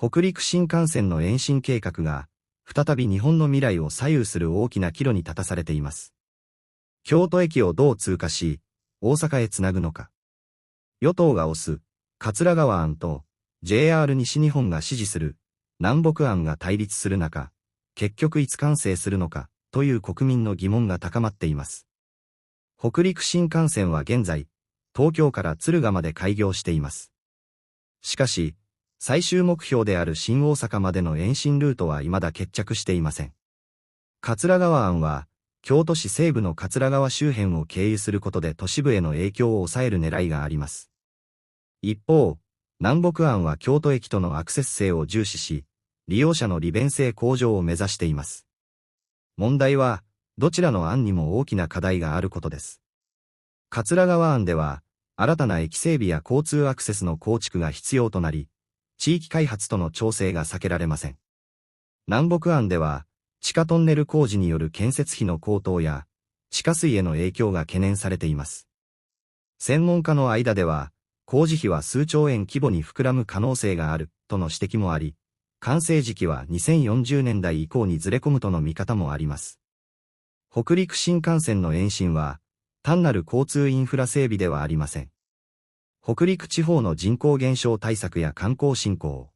北陸新幹線の延伸計画が、再び日本の未来を左右する大きな岐路に立たされています。京都駅をどう通過し、大阪へつなぐのか。与党が推す、桂川案と、JR 西日本が支持する、南北案が対立する中、結局いつ完成するのか、という国民の疑問が高まっています。北陸新幹線は現在、東京から敦賀まで開業しています。しかし、最終目標である新大阪までの延伸ルートは未だ決着していません。桂川案は、京都市西部の桂川周辺を経由することで都市部への影響を抑える狙いがあります。一方、南北案は京都駅とのアクセス性を重視し、利用者の利便性向上を目指しています。問題は、どちらの案にも大きな課題があることです。桂川案では、新たな駅整備や交通アクセスの構築が必要となり、地域開発との調整が避けられません。南北案では、地下トンネル工事による建設費の高騰や、地下水への影響が懸念されています。専門家の間では、工事費は数兆円規模に膨らむ可能性がある、との指摘もあり、完成時期は2040年代以降にずれ込むとの見方もあります。北陸新幹線の延伸は、単なる交通インフラ整備ではありません。北陸地方の人口減少対策や観光振興。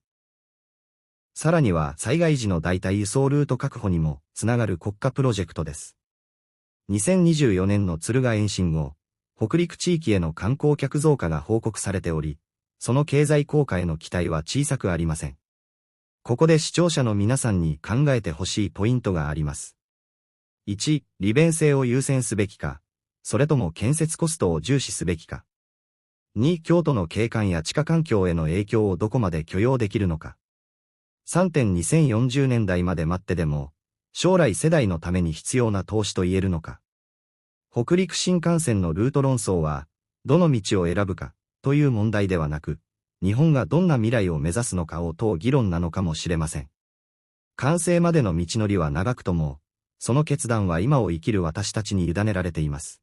さらには災害時の代替輸送ルート確保にもつながる国家プロジェクトです。2024年の敦賀延伸後、北陸地域への観光客増加が報告されており、その経済効果への期待は小さくありません。ここで視聴者の皆さんに考えてほしいポイントがあります。1、利便性を優先すべきか、それとも建設コストを重視すべきか。2、京都の景観や地下環境への影響をどこまで許容できるのか。3点、2040年代まで待ってでも、将来世代のために必要な投資と言えるのか。北陸新幹線のルート論争は、どの道を選ぶか、という問題ではなく、日本がどんな未来を目指すのかを問う議論なのかもしれません。完成までの道のりは長くとも、その決断は今を生きる私たちに委ねられています。